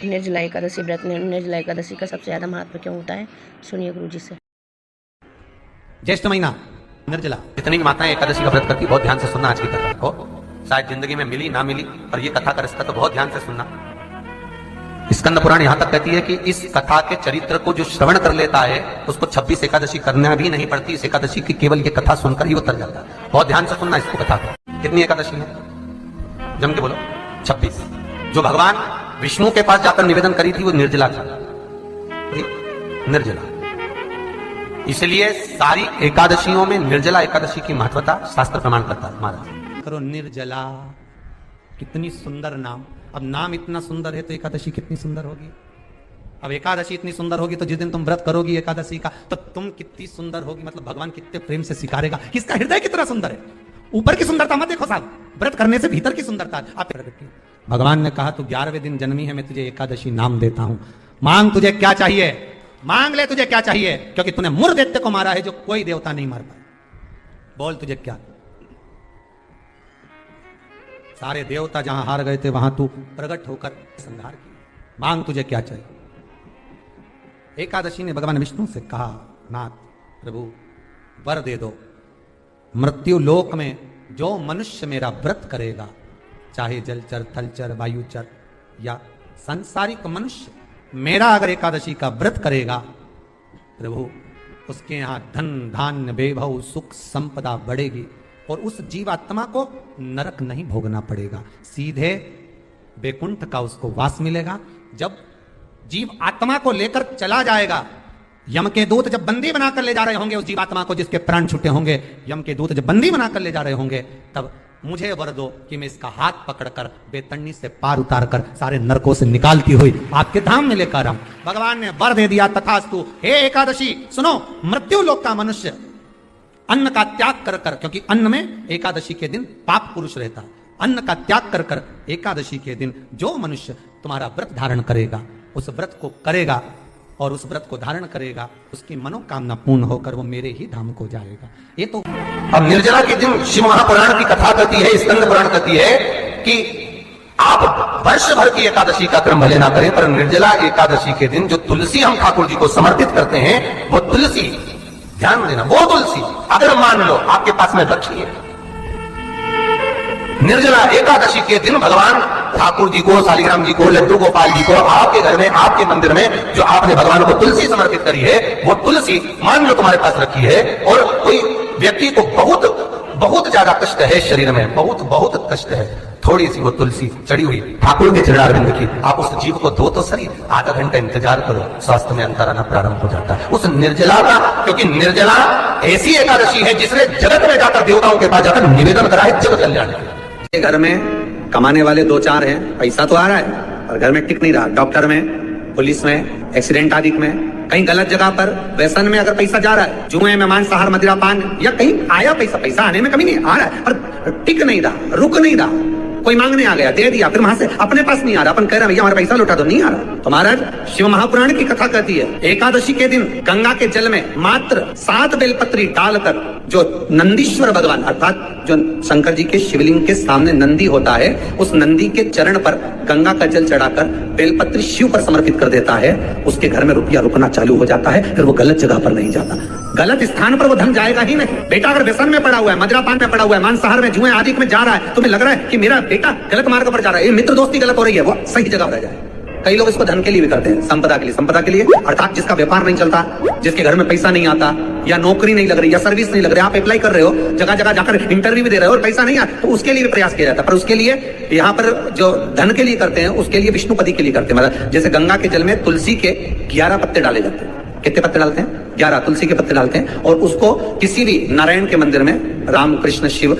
निर्जला एकादशी व्रत में निर्जला एकादशी का सबसे ज़्यादा महत्व क्यों होता है, सुनिए गुरु जी से। ज्येष्ठ महीना निर्जला, जितनी भी माताएं एकादशी का व्रत करती, बहुत ध्यान से सुनना आज की कथा को। शायद जिंदगी में मिली ना मिली, पर ये कथा का रिश्ता तो बहुत ध्यान से सुनना। स्कंद पुराण यहां तक कहती है कि इस कथा के चरित्र को जो श्रवण कर लेता है उसको 26 एकादशी करना भी नहीं पड़ती। इस एकादशी की केवल ये कथा सुनकर ही उतर जाता है। बहुत ध्यान से सुनना इसको कथा को। कितनी एकादशी है? जम के बोलो 26। जो भगवान विष्णु के पास जाकर निवेदन करी थी वो निर्जला था, निर्जला। इसलिए सारी एकादशियों में निर्जला एकादशी की महत्वता शास्त्र प्रमाण करता है। महाराज करो निर्जला, कितनी सुंदर नाम। अब नाम इतना सुंदर है तो एकादशी कितनी सुंदर होगी। अब एकादशी इतनी सुंदर होगी तो जिस दिन तुम व्रत करोगी एकादशी का तो तुम कितनी सुंदर होगी। मतलब भगवान कितने प्रेम से सिखारेगा कि इसका हृदय कितना सुंदर है। ऊपर की सुंदरता मत देखो साहब, व्रत करने से भीतर की सुंदरता आप। भगवान ने कहा तू 11वें दिन जन्मी है, मैं तुझे एकादशी नाम देता हूं, मांग तुझे क्या चाहिए, मांग ले तुझे क्या चाहिए, क्योंकि तूने मुर दैत्य को मारा है जो कोई देवता नहीं मार पाया। बोल तुझे क्या। सारे देवता जहां हार गए थे वहां तू प्रकट होकर संहार किया। मांग तुझे क्या चाहिए। एकादशी ने भगवान विष्णु से कहा, नाथ प्रभु वर दे दो, मृत्यु लोक में जो मनुष्य मेरा व्रत करेगा, चाहे जलचर थलचर वायुचर या सांसारिक मनुष्य, मेरा अगर एकादशी का व्रत करेगा प्रभु, उसके यहां धन धान्य वैभव सुख संपदा बढ़ेगी और उस जीवात्मा को नरक नहीं भोगना पड़ेगा, सीधे वैकुंठ का उसको वास मिलेगा। जब जीव आत्मा को लेकर चला जाएगा, यम के दूत जब बंदी बनाकर ले जा रहे होंगे उस जीवात्मा को जिसके प्राण छूटे होंगे, यम के दूत जब बंदी बनाकर ले जा रहे होंगे, तब मुझे वर दो कि मैं इसका हाथ पकड़कर बेतन्नी से पार उतारकर सारे नरकों से निकालती हुई आपके धाम में लेकर आऊं। भगवान ने वर दे दिया, तथास्तु। हे एकादशी सुनो, मृत्यु लोक का मनुष्य अन्न का त्याग कर कर, क्योंकि अन्न में एकादशी के दिन पाप पुरुष रहता है, अन्न का त्याग कर कर एकादशी के दिन जो मनुष्य तुम्हारा व्रत धारण करेगा, उस व्रत को करेगा और उस व्रत को धारण करेगा, उसकी मनोकामना पूर्ण होकर वो मेरे ही धाम को जाएगा। ये तो अब निर्जला के दिन शिव महापुराण की कथा कहती है, स्कंद पुराण कहती है कि आप वर्ष भर की एकादशी का क्रम भले ना करें, पर निर्जला एकादशी के दिन जो तुलसी हम ठाकुर जी को समर्पित करते हैं, वो तुलसी, ध्यान देना, वो तुलसी अगर मान लो आपके पास में रखी है, निर्जला एकादशी के दिन भगवान ठाकुर जी को, शालिग्राम जी को, लड्डू गोपाल जी को, आपके घर में आपके मंदिर में जो आपने भगवान को तुलसी समर्पित करी है, वो तुलसी मान लो तुम्हारे पास रखी है और कोई व्यक्ति को बहुत बहुत ज्यादा कष्ट है शरीर में, बहुत बहुत कष्ट है, थोड़ी सी वो तुलसी चढ़ी हुई ठाकुर के चरणारविंद की, आप उस जीव को दो तो सही, आधा घंटा इंतजार करो, स्वास्थ्य में अंतर आना प्रारंभ हो जाता है उस निर्जला का। क्योंकि निर्जला ऐसी एकादशी है जिसने जगत में जाकर देवताओं के पास जाकर निवेदन करा है जगत कल्याण। घर में कमाने वाले 2-4 हैं, पैसा तो आ रहा है और घर में टिक नहीं रहा, डॉक्टर में, पुलिस में, एक्सीडेंट आदि में, कहीं गलत जगह पर व्यसन में अगर पैसा जा रहा है, जुए में मांसाहार मदिरा पान, या कहीं आया पैसा आने में कमी नहीं आ रहा है पर टिक नहीं रहा, रुक नहीं रहा, कोई मांगने आ गया दे दिया, फिर वहां से अपने पास नहीं आ रहा, अपन कह रहे हैं भैया हमारा पैसा लौटा दो, नहीं आ रहा। तो महाराज शिव महापुराण की कथा कहती है, एकादशी के दिन गंगा के जल में मात्र 7 बेलपत्री डालकर, जो नंदीश्वर भगवान अर्थात जो शंकर जी के शिवलिंग के सामने नंदी होता है, उस नंदी के चरण पर गंगा का जल चढ़ाकर बेलपत्री शिव पर समर्पित कर देता है, उसके घर में रुपया रुकना चालू हो जाता है, फिर वो गलत जगह पर नहीं जाता, गलत स्थान पर वो धन जाएगा ही नहीं। बेटा अगर व्यसन में पड़ा हुआ है, मदिरा पान में पड़ा हुआ है, मांसाहार में, जुए आदि में जा रहा है, तुम्हें लग रहा है कि मेरा बेटा गलत मार्ग पर जा रहा है, ये मित्र दोस्ती गलत हो रही है, वो सही जगह पर जाए। कई लोग इसको धन के लिए भी करते हैं, संपदा के लिए, संपदा के लिए अर्थात जिसका व्यापार नहीं चलता, जिसके घर में पैसा नहीं आता, या नौकरी नहीं लग रही, या सर्विस नहीं लग रही, आप अप्लाई कर रहे हो, जगह जगह जाकर इंटरव्यू भी दे रहे हो और पैसा नहीं आता, तो उसके लिए भी प्रयास किया जाता है। पर उसके लिए यहाँ पर जो धन के लिए करते हैं, उसके लिए विष्णुपति के लिए करते हैं। मतलब जैसे गंगा के जल में तुलसी के 11 पत्ते डाले जाते हैं। कितने पत्ते डालते हैं? 11 तुलसी के पत्ते डालते हैं और उसको किसी भी नारायण के मंदिर में, राम कृष्ण शिव,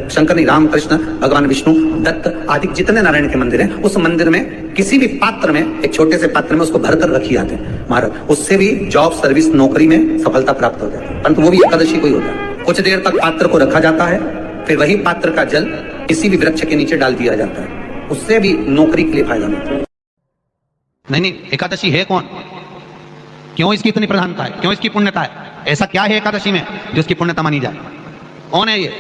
शंकर नहीं, राम कृष्ण भगवान विष्णु दत्त आदि जितने नारायण के मंदिर हैं, उस मंदिर में किसी भी पात्र में, एक छोटे से पात्र में उसको भरकर रखी जाते हैं महाराज। उससे भी जॉब सर्विस नौकरी में सफलता प्राप्त हो जाती है, परंतु वो भी एकादशी को ही होता है। कुछ देर तक पात्र को रखा जाता है, फिर वही पात्र का जल किसी भी वृक्ष के नीचे डाल दिया जाता है, उससे भी नौकरी के लिए फायदा मिलता है। नहीं, एकादशी है कौन, क्यों इसकी इतनी प्रधानता है, क्यों इसकी पुण्यता है, ऐसा क्या है एकादशी में जो इसकी पुण्यता मानी जाए? कौन है ये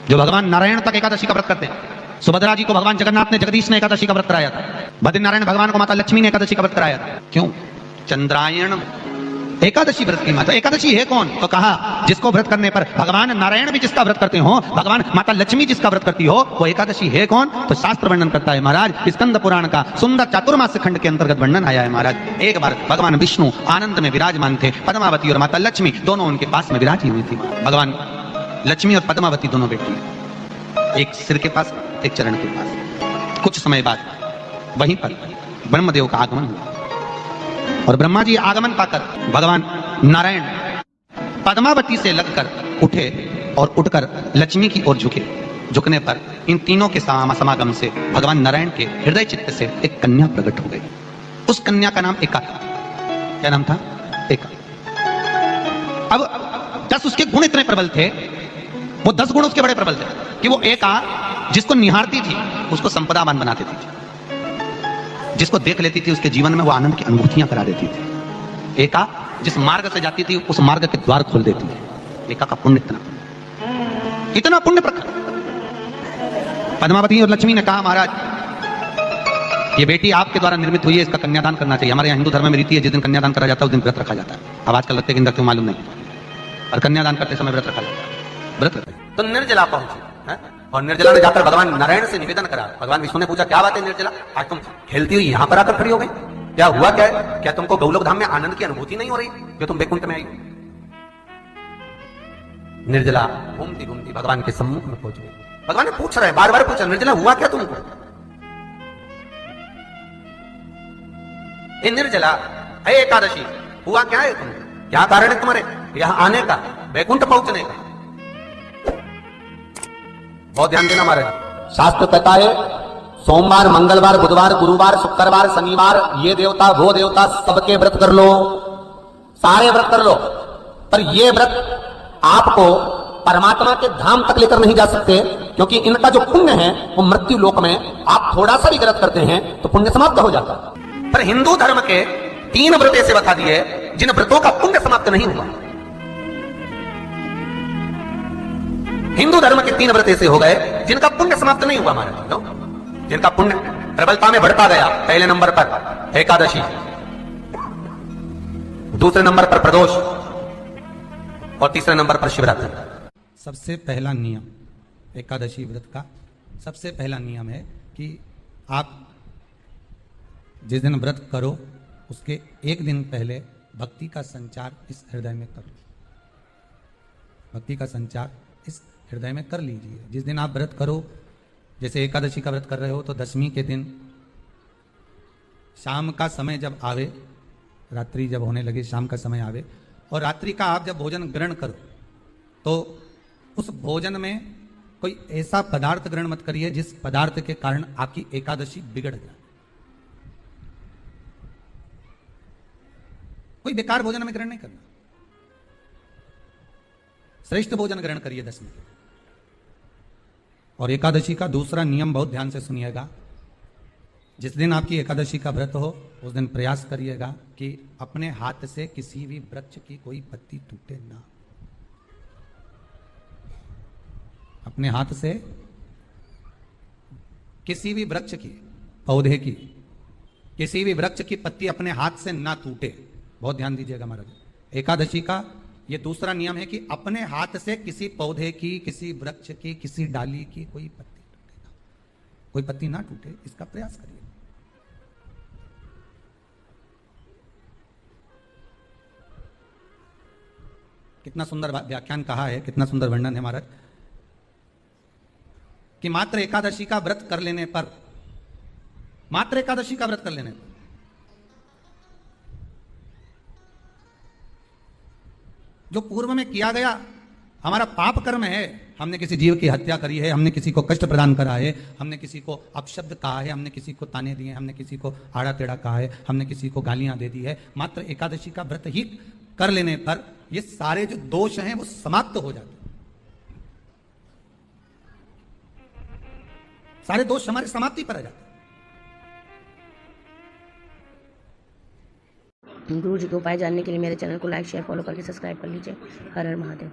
जो भगवान नारायण तक एकादशी का व्रत करते हैं? सुभद्रा जी को भगवान जगन्नाथ ने, जगदीश ने एकादशी का व्रत कराया था। बद्रीनारायण भगवान को माता लक्ष्मी ने एकादशी का व्रत कराया था। क्यों? चंद्रायण एकादशी व्रत की माता। एकादशी है कौन? तो कहा जिसको व्रत करने पर भगवान नारायण भी जिसका व्रत करते हो, भगवान माता लक्ष्मी जिसका व्रत करती हो, वो एकादशी है कौन? तो शास्त्र वर्णन करता है महाराज। स्कंद पुराण का सुंदर चातुर्मास्य खंड के अंतर्गत वर्णन आया है महाराज। एक बार भगवान विष्णु आनंद में विराजमान थे। पद्मावती और माता लक्ष्मी दोनों उनके पास में विराजी हुई थी। भगवान लक्ष्मी और पद्मावती दोनों बेटी, एक सिर के पास, एक चरण के पास। कुछ समय बाद वहीं पर ब्रह्मदेव का आगमन हुआ और ब्रह्मा जी आगमन पाकर भगवान नारायण पद्मावती से लगकर उठे और उठकर लक्ष्मी की ओर झुके। झुकने पर इन तीनों के समागम से भगवान नारायण के हृदय चित्त से एक कन्या प्रकट हो गई। उस कन्या का नाम एका था। क्या नाम था? एका। अब 10 उसके गुण इतने प्रबल थे, वो 10 गुण उसके बड़े प्रबल थे कि वो एका जिसको निहारती थी उसको संपदावान बना देती थी, जिसको देख लेती थी उसके जीवन में वो आनंद की अनुभूतियां करा देती थी। एका जिस मार्ग से जाती थी उस मार्ग के द्वार खोल देती थी। एका का पुण्य इतना पुण्य प्रखर। पद्मावती और लक्ष्मी ने कहा महाराज ये बेटी आपके द्वारा निर्मित हुई है, इसका कन्यादान करना चाहिए। हमारे यहाँ हिंदू धर्म में रीति है, जिस दिन कन्यादान करा जाता है उस दिन व्रत रखा जाता है। अब आजकल रखते कि रखते मालूम नहीं, और कन्यादान करते समय व्रत रखा जाता है। व्रत तो निर्जला पहुंची और निर्जला ने जाकर भगवान नारायण से निवेदन करा। भगवान विष्णु ने पूछा क्या बात है निर्जला, आज तुम खेलती हुई यहां पर आकर खड़ी हो गई, क्या हुआ? क्या है? क्या तुमको गौलोक धाम में आनंद की अनुभूति नहीं हो रही जो तुम वैकुंठ में आई? निर्जला घूमती घूमती भगवान के सम्मुख में पहुंच गई। भगवान ने पूछ रहे, बार बार पूछा, निर्जला हुआ क्या तुमको? निर्जला एकादशी हुआ क्या है तुमको? क्या कारण है तुम्हारे यहां आने का, वैकुंठ पहुंचने का? बहुत ध्यान देना महाराज। शास्त्र कहता है सोमवार, मंगलवार, बुधवार, गुरुवार, शुक्रवार, शनिवार, ये देवता वो देवता सबके व्रत कर लो, सारे व्रत कर लो, पर ये व्रत आपको परमात्मा के धाम तक लेकर नहीं जा सकते, क्योंकि इनका जो पुण्य है वो मृत्यु लोक में आप थोड़ा सा भी गलत करते हैं तो पुण्य समाप्त हो जाता। पर हिंदू धर्म के 3 व्रत ऐसे बता दिए जिन व्रतों का पुण्य समाप्त नहीं हुआ। हिंदू धर्म के 3 व्रत ऐसे हो गए जिनका पुण्य समाप्त नहीं हुआ महाराज, जिनका पुण्य प्रबलता में बढ़ता गया। पहले नंबर पर एकादशी, दूसरे नंबर पर प्रदोष और तीसरे नंबर पर शिवरात्रि। सबसे पहला नियम एकादशी व्रत का, सबसे पहला नियम है कि आप जिस दिन व्रत करो उसके एक दिन पहले भक्ति का संचार इस हृदय में कर लो। भक्ति का संचार इस हृदय में कर लीजिए। जिस दिन आप व्रत करो, जैसे एकादशी का व्रत कर रहे हो तो दशमी के दिन शाम का समय जब आवे, रात्रि जब होने लगे, शाम का समय आवे और रात्रि का आप जब भोजन ग्रहण करो तो उस भोजन में कोई ऐसा पदार्थ ग्रहण मत करिए जिस पदार्थ के कारण आपकी एकादशी बिगड़ जाए। कोई बेकार भोजन में ग्रहण नहीं करना, श्रेष्ठ भोजन ग्रहण करिए दशमी। और एकादशी का दूसरा नियम बहुत ध्यान से सुनिएगा। जिस दिन आपकी एकादशी का व्रत हो उस दिन प्रयास करिएगा कि अपने हाथ से किसी भी वृक्ष की कोई पत्ती टूटे ना। अपने हाथ से किसी भी वृक्ष की, पौधे की, किसी भी वृक्ष की पत्ती अपने हाथ से ना टूटे। बहुत ध्यान दीजिएगा महाराज। एकादशी का ये दूसरा नियम है कि अपने हाथ से किसी पौधे की, किसी वृक्ष की, किसी डाली की कोई पत्ती टूटे ना, कोई पत्ती ना टूटे, इसका प्रयास करिए। कितना सुंदर व्याख्यान कहा है, कितना सुंदर वर्णन है महाराज कि मात्र एकादशी का व्रत कर लेने पर, मात्र एकादशी का व्रत कर लेने पर जो पूर्व में किया गया हमारा पाप कर्म है, हमने किसी जीव की हत्या करी है, हमने किसी को कष्ट प्रदान करा है, हमने किसी को अपशब्द कहा है, हमने किसी को ताने दिए, हमने किसी को आड़ा टेढ़ा कहा है, हमने किसी को गालियां दे दी है, मात्र एकादशी का व्रत ही कर लेने पर ये सारे जो दोष हैं वो समाप्त हो जाते हैं। सारे दोष हमारे समाप्ति पर आ जाते हैं। गुरु जी के उपाय जानने के लिए मेरे चैनल को लाइक शेयर फॉलो करके सब्सक्राइब कर लीजिए। हर हर महादेव।